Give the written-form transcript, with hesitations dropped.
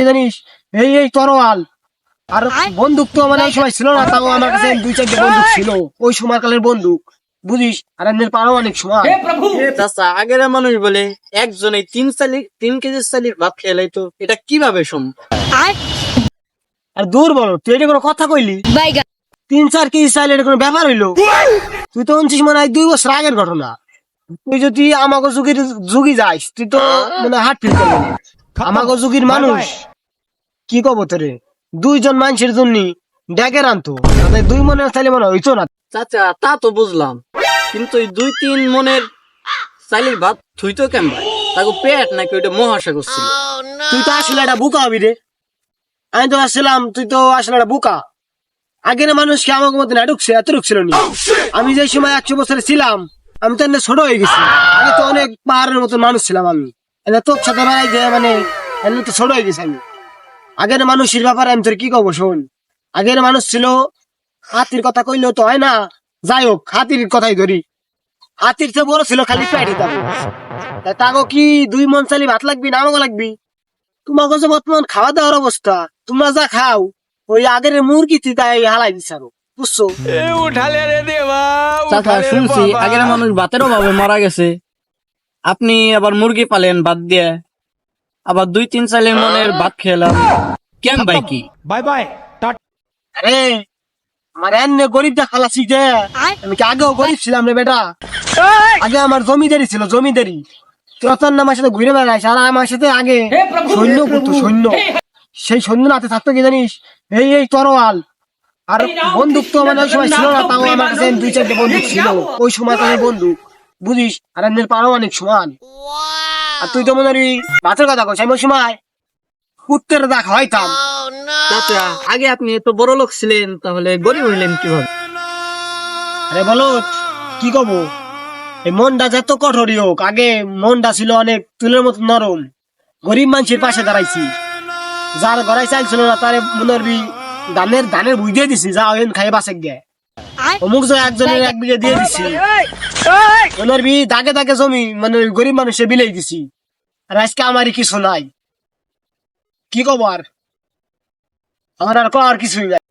জানিস এই তরোয়াল আর বন্দুক তো মানে ওই সময় ছিল না, তাও আমার কাছে 2-4টা বন্দুক ছিল ওই সময়কালের বন্দুক, বুঝিস। আর এমনি পারো অনেক সময়। চাচা আগের মানুষ বলে একজনে 3 কেজির ভাত খেলাইতো, এটা কিভাবে সম্ভব? আর দূর বলো, তুই এটা কোনো কথা কইলি? 3-4 কেজি চাইলে এটা কোনো ব্যাপার হইলো? তুই তো শুনছিস মানে 2 বছর আগের ঘটনা। তুই যদি আমাকে যুগি যাইস তুই তো মানে হাট ফিল করবি না। আমাকে যুগির মানুষ কি কব তোরে, 2জন মানুষের জন্য ডেকে আনতো, তাতে 2 মনের চাইলে মনে হইতো না। চাচা তা তো বুঝলাম, কিন্তু এই 2-3 মনের চাইলের ভাত থুইতো কেন ভাই? তাকে পেট নাকি ওইটা মহাসাগর ছিল? তুই তো আসলে একটা বোকা হবি রে। আমি তো আসলাম, তুই তো আসলে একটা বোকা। আগের মানুষকে আমাকে মতো নাটক এত ছিল নি। আমি যে সময় 100 বছরে ছিলাম, আমি তো এমনি ছোট হয়ে গেছি। আগে তো অনেক পাহাড়ের মতো মানুষ ছিলাম আমি। এনে তোর সাথে বেড়াই যে মানে এমনি তো ছোট হয়ে গেছি আমি। আগের মানুষের ব্যাপারে আমি তোর কি কব শোন। আগের মানুষ ছিল, হাতির কথা কইলেও তো হয় না। যাই হোক, হাতির কথাই ধরি। হাতির চেয়ে বড় ছিল খালি পেটে যাবো। তাগো কি 2 মন চালি ভাত লাগবি না আমাকে লাগবি? তোমাকে যে বর্তমান খাওয়া দাওয়ার অবস্থা, তোমরা যা খাও ওই আগের মুরগি তাই হালাই দিচ্ছারো, বুঝছো? চাচা শুনছি আগের মানুষ ভাতের অভাবে মারা গেছে, আপনি আবার মুরগি পালেন ভাত দিয়ে, আবার 2-3 চাইলের মনের ভাত খেলাম কেন ভাই? কি बाय बाय আরে আমার এনে গরিবটা খালাসি যে, আমি কি আগেও গরিব ছিলাম রে বেটা? আগে আমার জমিদারি ছিল, জমিদারি। তুই অতর আমার সাথে ঘুরে বেড়াইস, আর আমার সাথে আগে সৈন্য করতো, সৈন্য। সেই সৈন্য হাতে থাকতো কি জানিস, এই তরোয়াল আর বন্দুক তো মানে ওই সময় ছিল না, তাও আমার কাছে 2-4টা বন্দুক ছিল ওই সময়কালের বন্দুক, বুঝিস। আর এমনি পারো অনেক সমান। আর তুই তো মনে হয় ভাতের কথা কইস, আমি ওই সময় কুত্তের দা খাওয়াইতাম। চাচা আগে আপনি এত বড় লোক ছিলেন, তাহলে গরিব হইলেন কিভাবে? আরে বলো কি কব, এই মনটা যত কঠোরই হোক, আগে মনটা ছিল অনেক তুলের মতো নরম। গরিব মানুষের পাশে দাঁড়াইছি, যার গড়াই চাইছিল না তারে মনে করবি ধানের বুঝ দিয়ে দিছি, যা ওই খাই বাসে গে। অমুক যে একজনের 1 বিঘা দিয়ে দিছি, মনে করবি দাগে দাগে জমি মানে গরিব মানুষে বিলাই দিছি। আর আজকে আমারই কিছু নাই, কি কব আর, আমার আর কিছুই নাই।